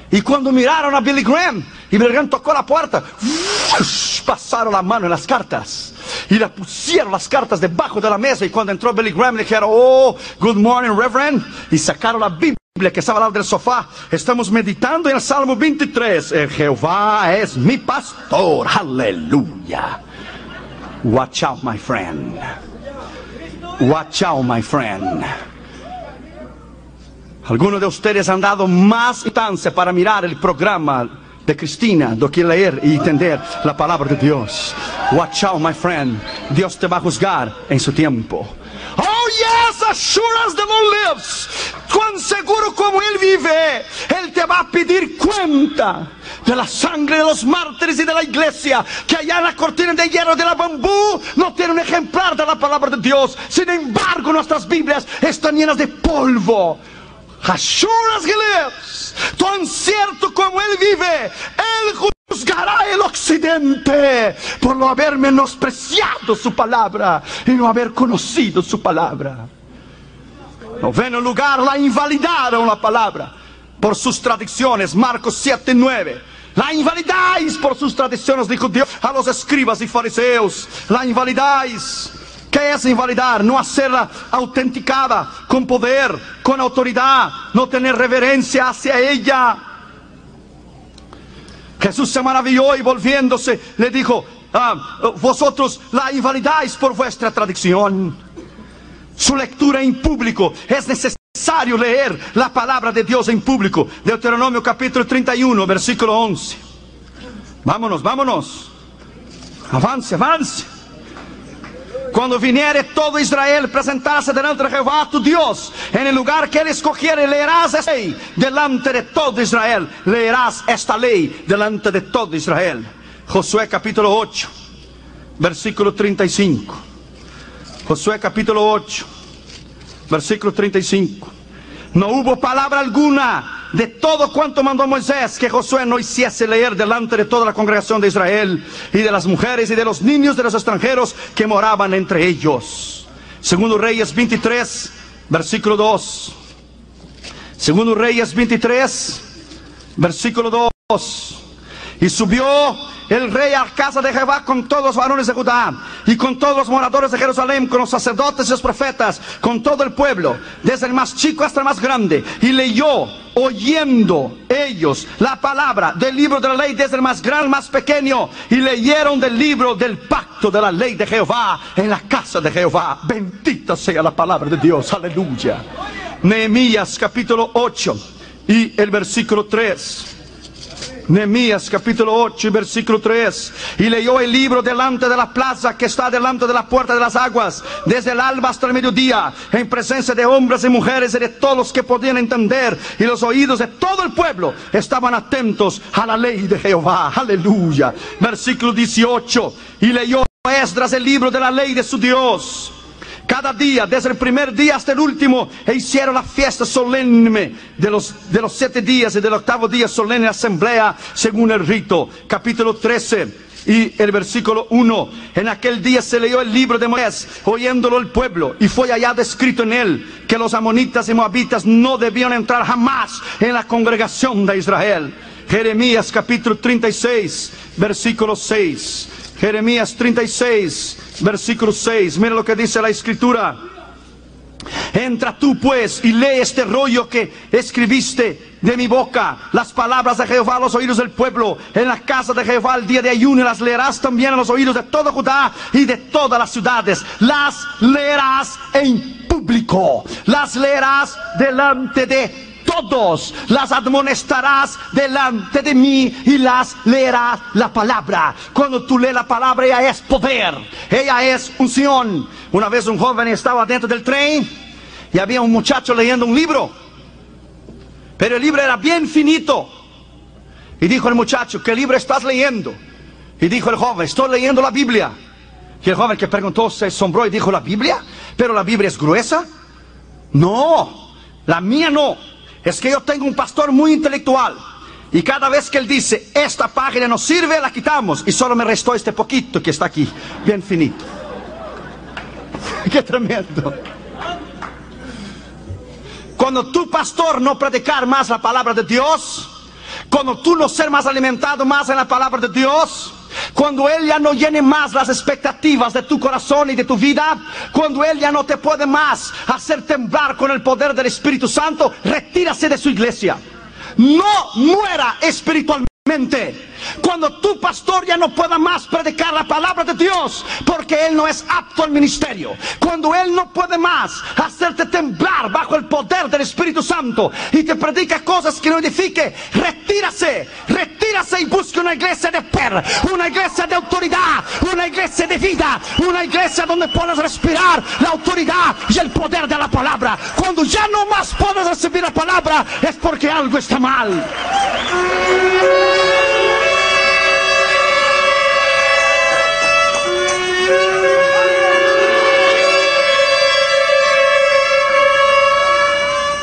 Y cuando miraron a Billy Graham, y Billy Graham tocó la puerta, pasaron la mano en las cartas y le pusieron las cartas debajo de la mesa. Y cuando entró Billy Graham le dijeron, oh, good morning, Reverend. Y sacaron la Biblia que estaba al lado del sofá. Estamos meditando en el Salmo 23. Jehová es mi pastor. Aleluya. Watch out, my friend. Watch out, my friend. Algunos de ustedes han dado más instancia para mirar el programa de Cristina do que leer y entender la palabra de Dios. Watch out, my friend. Dios te va a juzgar en su tiempo. Oh yes, as sure as the Lord lives. Cuán seguro como Él vive, Él te va a pedir cuenta de la sangre de los mártires y de la iglesia, que allá en la cortina de hierro de la bambú no tiene un ejemplar de la palabra de Dios. Sin embargo, nuestras Biblias están llenas de polvo. As sure as he lives, tan cierto como Él vive, Él juzgará el occidente por no haber menospreciado su palabra y no haber conocido su palabra. Noveno lugar, la invalidaron la palabra por sus tradiciones. Marcos 7:9. La invalidáis por sus tradiciones, dijo Dios a los escribas y fariseos. La invalidáis. ¿Qué es invalidar? No hacerla autenticada, con poder, con autoridad, no tener reverencia hacia ella. Jesús se maravilló y volviéndose le dijo, vosotros la invalidáis por vuestra tradición. Su lectura en público. Es necesario leer la palabra de Dios en público. Deuteronomio capítulo 31, versículo 11. Vámonos, vámonos. Avance, avance. Cuando viniere todo Israel, presentarse delante de Jehová tu Dios, en el lugar que Él escogiere, leerás esta ley delante de todo Israel. Leerás esta ley delante de todo Israel. Josué capítulo 8, versículo 35. Josué capítulo 8, versículo 35. No hubo palabra alguna de todo cuanto mandó Moisés que Josué no hiciese leer delante de toda la congregación de Israel, y de las mujeres y de los niños de los extranjeros que moraban entre ellos. Segundo Reyes 23, versículo 2. Segundo Reyes 23, versículo 2. Y subió el rey a casa de Jehová con todos los varones de Judá y con todos los moradores de Jerusalén, con los sacerdotes y los profetas, con todo el pueblo, desde el más chico hasta el más grande. Y leyó, oyendo ellos la palabra del libro de la ley, desde el más grande al más pequeño. Y leyeron del libro del pacto de la ley de Jehová en la casa de Jehová. Bendita sea la palabra de Dios, aleluya. Nehemías capítulo 8 y el versículo 3. Nehemías capítulo 8 y versículo 3. Y leyó el libro delante de la plaza que está delante de la puerta de las aguas, desde el alba hasta el mediodía, en presencia de hombres y mujeres y de todos los que podían entender, y los oídos de todo el pueblo estaban atentos a la ley de Jehová. Aleluya. Versículo 18. Y leyó Esdras el libro de la ley de su Dios cada día, desde el primer día hasta el último, e hicieron la fiesta solemne de los 7 días y del 8º día solemne asamblea según el rito. Capítulo 13 y el versículo 1. En aquel día se leyó el libro de Moisés, oyéndolo el pueblo, y fue hallado escrito en él que los amonitas y moabitas no debían entrar jamás en la congregación de Israel. Jeremías capítulo 36 versículo 6. Jeremías 36 versículo 6. Mira lo que dice la escritura. Entra tú pues y lee este rollo que escribiste de mi boca, las palabras de Jehová a los oídos del pueblo, en la casa de Jehová el día de ayuno, y las leerás también a los oídos de todo Judá y de todas las ciudades. Las leerás en público, las leerás delante de todos, las admonestarás delante de mí y las leerás la palabra. Cuando tú lees la palabra, ella es poder, ella es unción. Una vez un joven estaba dentro del tren y había un muchacho leyendo un libro, pero el libro era bien finito. Y dijo el muchacho: ¿qué libro estás leyendo? Y dijo el joven: estoy leyendo la Biblia. Y el joven, que preguntó, se asombró y dijo: ¿la Biblia? ¿Pero la Biblia es gruesa? No, la mía no. Es que yo tengo un pastor muy intelectual, y cada vez que él dice esta página no sirve, la quitamos, y solo me restó este poquito que está aquí, bien finito. ¡Qué tremendo! Cuando tu pastor no predicar más la palabra de Dios, cuando tú no ser más alimentado más en la palabra de Dios, cuando Él ya no llene más las expectativas de tu corazón y de tu vida, cuando Él ya no te puede más hacer temblar con el poder del Espíritu Santo, retírase de su iglesia. No muera espiritualmente. Cuando tu pastor ya no pueda más predicar la palabra de Dios, porque él no es apto al ministerio, cuando él no puede más hacerte temblar bajo el poder del Espíritu Santo y te predica cosas que no edifique, retírase y busque una iglesia de poder, una iglesia de autoridad, una iglesia de vida, una iglesia donde puedas respirar la autoridad y el poder de la palabra. Cuando ya no más puedes recibir la palabra, es porque algo está mal.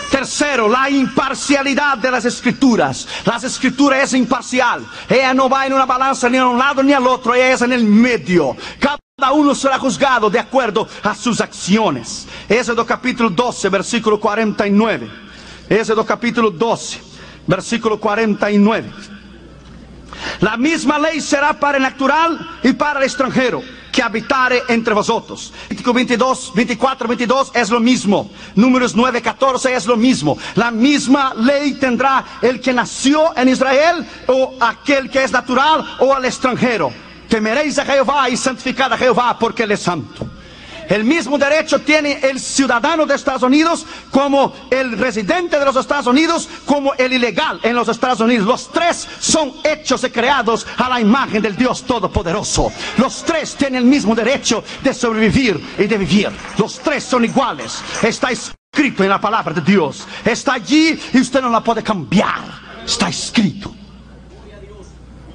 Tercero, la imparcialidad de las escrituras. Las escrituras es imparcial. Ella no va en una balanza ni a un lado ni al otro. Ella es en el medio. Cada uno será juzgado de acuerdo a sus acciones. Éxodo capítulo 12 versículo 49. Éxodo capítulo 12 versículo 49. La misma ley será para el natural y para el extranjero que habitare entre vosotros. Levítico 24, 22 es lo mismo. Números 9, 14 es lo mismo. La misma ley tendrá el que nació en Israel, o aquel que es natural, o al extranjero. Temeréis a Jehová y santificad a Jehová, porque Él es santo. El mismo derecho tiene el ciudadano de Estados Unidos, como el residente de los Estados Unidos, como el ilegal en los Estados Unidos. Los tres son hechos y creados a la imagen del Dios Todopoderoso. Los tres tienen el mismo derecho de sobrevivir y de vivir. Los tres son iguales. Está escrito en la palabra de Dios. Está allí y usted no la puede cambiar. Está escrito.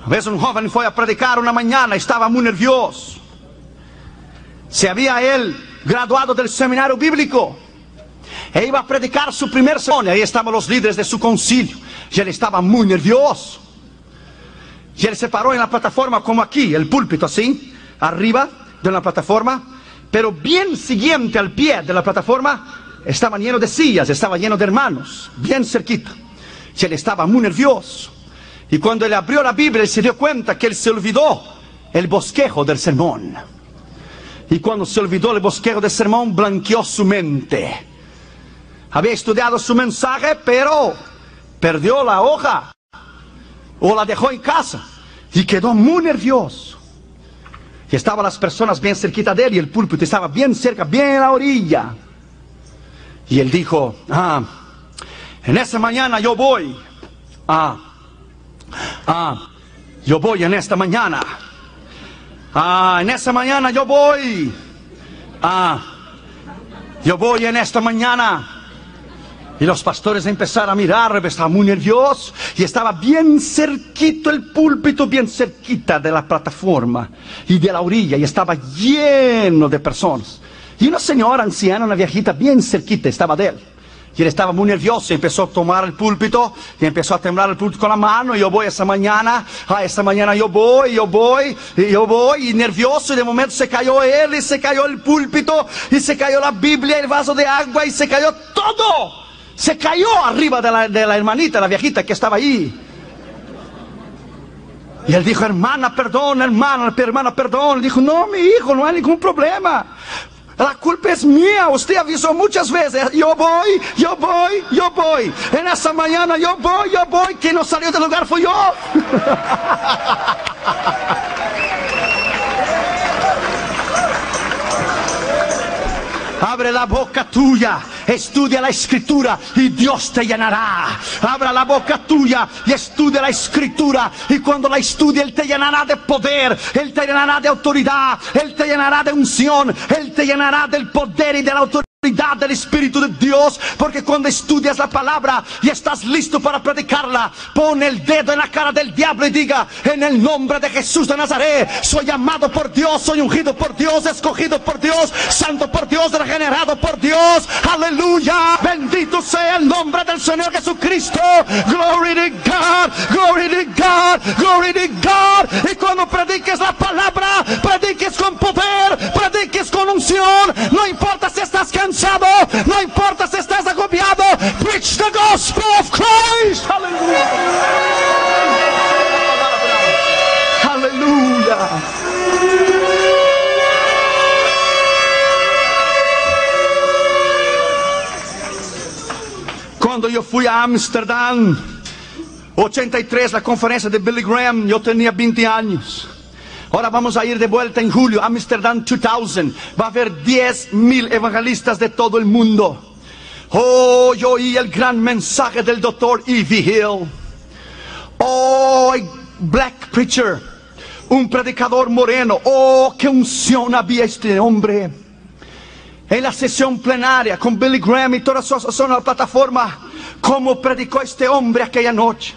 A veces un joven fue a predicar una mañana, estaba muy nervioso. Se había él graduado del seminario bíblico e iba a predicar su primer sermón. Ahí estaban los líderes de su concilio y él estaba muy nervioso. Y él se paró en la plataforma, como aquí, el púlpito así, arriba de la plataforma, pero bien siguiente al pie de la plataforma estaban llenos de sillas, estaba lleno de hermanos, bien cerquita. Y él estaba muy nervioso. Y cuando él abrió la Biblia, él se dio cuenta que él se olvidó el bosquejo del sermón. Y cuando se olvidó el bosquejo del sermón, blanqueó su mente. Había estudiado su mensaje, pero perdió la hoja, o la dejó en casa, y quedó muy nervioso. Y estaban las personas bien cerquita de él, y el púlpito estaba bien cerca, bien a la orilla. Y él dijo: en esa mañana yo voy a Yo voy en esta mañana. En esta mañana yo voy. Yo voy en esta mañana. Y los pastores empezaron a mirar, estaba muy nervioso. Y estaba bien cerquito el púlpito, bien cerquita de la plataforma y de la orilla. Y estaba lleno de personas. Y una señora anciana, una viejita, bien cerquita, estaba de él. Y él estaba muy nervioso y empezó a tomar el púlpito. Y empezó a temblar el púlpito con la mano. Y yo voy esta mañana. Esta mañana yo voy. Y nervioso. Y de momento se cayó él. Y se cayó el púlpito. Y se cayó la Biblia, el vaso de agua. Y se cayó todo. Se cayó arriba de la hermanita, la viejita que estaba ahí. Y él dijo, hermana, perdón, hermana, perdón. Dijo, no, mi hijo, no hay ningún problema. La culpa es mía, usted avisó muchas veces. Yo voy. En esta mañana yo voy. Quien no salió del lugar fui yo. Abre la boca tuya, estudia la escritura y Dios te llenará. Abra la boca tuya y estudia la escritura. Y cuando la estudie, Él te llenará de poder, Él te llenará de autoridad, Él te llenará de unción, Él te llenará del poder y de la autoridad del Espíritu de Dios. Porque cuando estudias la palabra y estás listo para predicarla, pon el dedo en la cara del diablo y diga, en el nombre de Jesús de Nazaret, soy amado por Dios, soy ungido por Dios, escogido por Dios, santo por Dios, regenerado por Dios. Aleluya, bendito sea el nombre del Señor Jesucristo. Glory to God, glory to God, glory to God. Y cuando prediques la palabra, prediques con poder, prediques con unción. No importa si estás cansado, no importa si estás agobiado. Preach the gospel of Christ. Aleluya. Aleluya. Cuando yo fui a Ámsterdam 83, la conferencia de Billy Graham, yo tenía 20 años. Ahora vamos a ir de vuelta en julio, Amsterdam 2000. Va a haber 10,000 evangelistas de todo el mundo. Oh, yo oí el gran mensaje del doctor E.V. Hill. Oh, black preacher, un predicador moreno. Oh, qué unción había este hombre. En la sesión plenaria con Billy Graham y toda su la plataforma, cómo predicó este hombre aquella noche.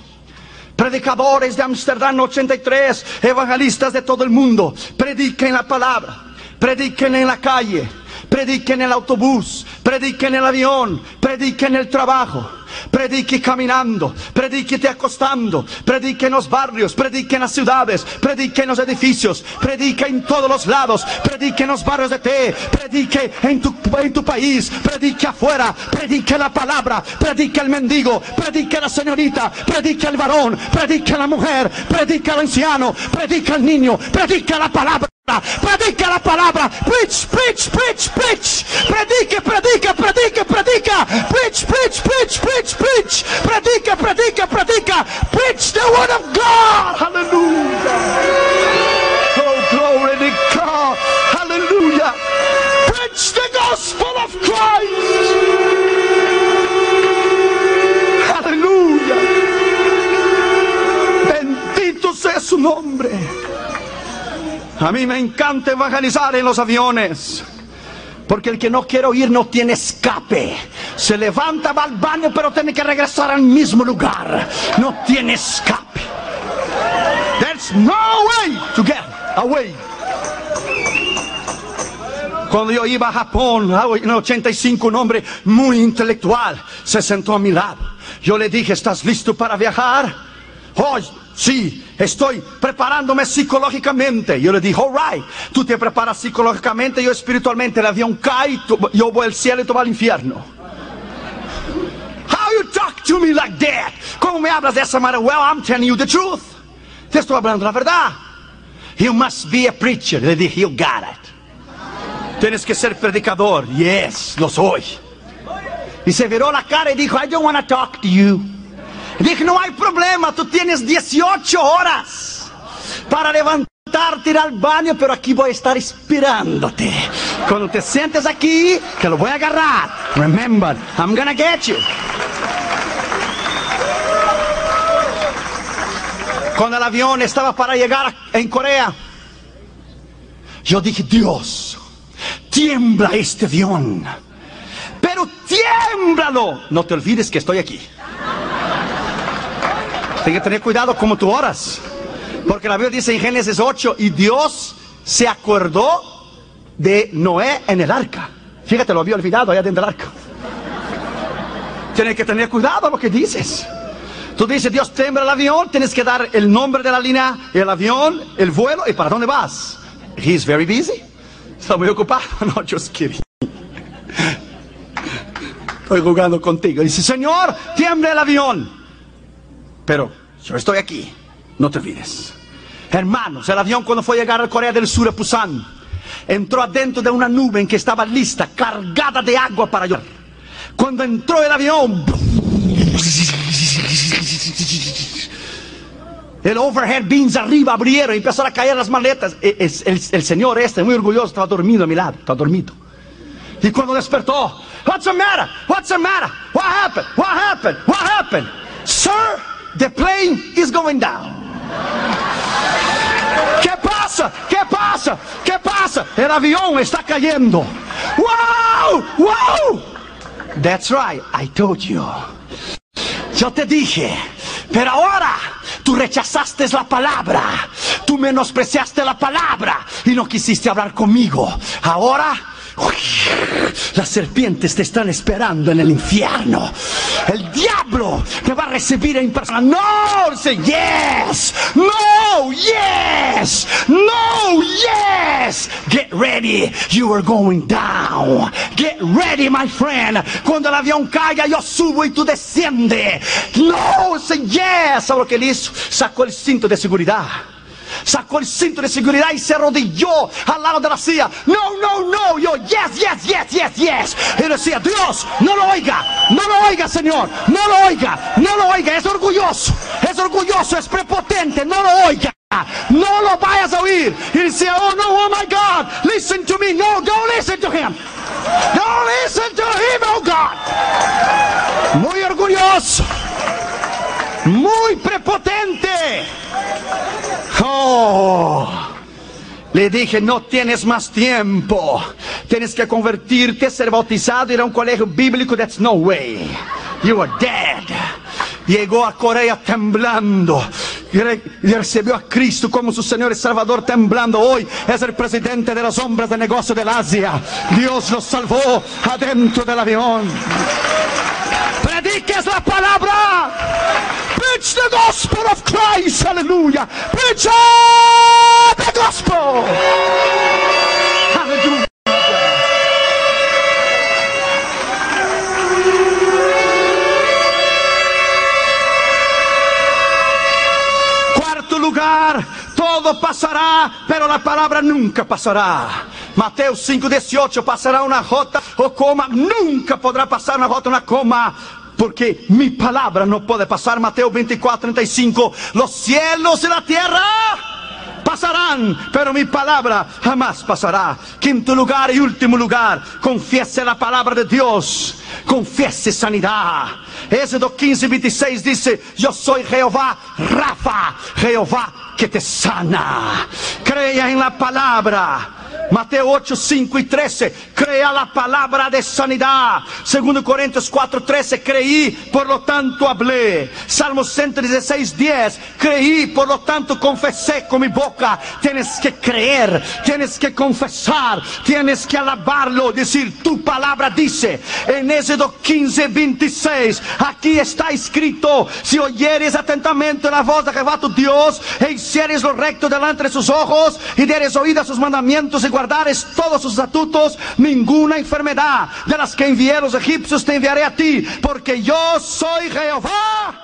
Predicadores de Amsterdam 83, evangelistas de todo el mundo, prediquen la palabra, prediquen en la calle, prediquen en el autobús, prediquen en el avión, prediquen en el trabajo, predique caminando, predique acostando, predique en los barrios, predique en las ciudades, predique en los edificios, predique en todos los lados, predique en los barrios de té, predique en tu país, predique afuera, predique la palabra, predique el mendigo, predique la señorita, predique el varón, predique la mujer, predique al anciano, predique al niño, predique la palabra. Predica la palabra. Preach, preach, preach, preach. Predica, predica, predica, predica. Preach, preach, preach, preach, preach. Predica, predica, predica. Preach the word of God. Hallelujah. Oh, glory to God. Hallelujah. Preach the gospel of Christ. Hallelujah. Bendito sea su nombre. A mí me encanta evangelizar en los aviones, porque el que no quiere oír no tiene escape. Se levanta, va al baño, pero tiene que regresar al mismo lugar. No tiene escape. There's no way to get away. Cuando yo iba a Japón, en el 85, un hombre muy intelectual se sentó a mi lado. Yo le dije, ¿estás listo para viajar? Oh, sí, estoy preparándome psicológicamente. Yo le dije, all right, tú te preparas psicológicamente, yo espiritualmente. El avión cae, yo voy al cielo y tú vas al infierno. How you talk to me like that? ¿Cómo me hablas de esa manera? Well, I'm telling you the truth. Te estoy hablando la verdad. You must be a preacher. Le dije, you got it. Tienes que ser predicador. Yes, lo soy. Y se viró la cara y dijo, I don't want to talk to you. Dije, no hay problema, tú tienes 18 horas para levantarte, ir al baño, pero aquí voy a estar esperándote. Cuando te sientes aquí, que lo voy a agarrar. Remember, I'm gonna get you. Cuando el avión estaba para llegar en Corea, yo dije, Dios, tiembla este avión, pero tiémblalo. No te olvides que estoy aquí. Tienes que tener cuidado como tú oras, porque la Biblia dice en Génesis 8, y Dios se acordó de Noé en el arca. Fíjate, lo había olvidado allá dentro del arca. Tienes que tener cuidado lo que dices. Tú dices, Dios tiembla el avión, tienes que dar el nombre de la línea, el avión, el vuelo y para dónde vas. He's very busy. Está muy ocupado. No, just kidding. Estoy jugando contigo. Dice, Señor, tiembla el avión, pero yo estoy aquí, no te olvides. Hermanos, el avión cuando fue a llegar a Corea del Sur, a Pusan, entró adentro de una nube en que estaba lista, cargada de agua para llorar. Cuando entró el avión, el overhead bins arriba abrieron y empezaron a caer las maletas. El señor muy orgulloso, estaba dormido a mi lado, estaba dormido. Y cuando despertó, what's the matter? What's the matter? What happened? What happened? What happened? Sir, the plane is going down. ¿Qué pasa? ¿Qué pasa? ¿Qué pasa? El avión está cayendo. ¡Wow! ¡Wow! That's right, I told you. Yo te dije, pero ahora tú rechazaste la palabra, tú menospreciaste la palabra y no quisiste hablar conmigo. Ahora las serpientes te están esperando en el infierno. El diablo te va a recibir en persona. No, say yes. No, yes. No, yes. Get ready, you are going down. Get ready, my friend. Cuando el avión caiga, yo subo y tú desciendes. No, say yes. ¿Sabes lo que él hizo? Sacó el cinto de seguridad. Sacó el cinto de seguridad y se arrodilló al lado de la silla. No, no, no. Yo, yes, yes, yes, yes, yes. Y decía, Dios, no lo oiga, Señor, no lo oiga, no lo oiga. Es orgulloso, es prepotente, no lo oiga. No lo vayas a oír. Y decía, oh no, oh my God, listen to me. No, don't listen to him. Don't listen to him, oh God. Muy orgulloso, muy prepotente. Oh, le dije, no tienes más tiempo. Tienes que convertirte, ser bautizado, ir a un colegio bíblico. That's no way. You are dead. Llegó a Corea temblando y recibió a Cristo como su Señor y Salvador temblando. Hoy es el presidente de los hombres de negocio del Asia. Dios lo salvó adentro del avión. Prediques la palabra. Preach the gospel of Christ. Hallelujah. Preach the gospel. Hallelujah. Cuarto lugar, todo pasará, pero la palabra nunca pasará. Mateo 5:18, pasará una jota o coma, nunca podrá pasar una jota o una coma, porque mi palabra no puede pasar. Mateo 24:35, los cielos y la tierra pasarán, pero mi palabra jamás pasará. Quinto lugar y último lugar, confiese la palabra de Dios, confiese sanidad. Éxodo 15:26 dice, yo soy Jehová Rafa, Jehová que te sana. Crea en la palabra. Mateo 8, 5 y 13, crea la palabra de sanidad. 2 Corintios 4, 13, creí, por lo tanto hablé. Salmo 116, 10, creí, por lo tanto confesé con mi boca. Tienes que creer, tienes que confesar, tienes que alabarlo, decir, tu palabra dice. En Éxodo 15, 26, aquí está escrito, si oyeres atentamente la voz de Jehová tu Dios, e hicieres lo recto delante de sus ojos, y dieres oído a sus mandamientos, y guardares todos sus estatutos, ninguna enfermedad de las que envié a los egipcios te enviaré a ti, porque yo soy Jehová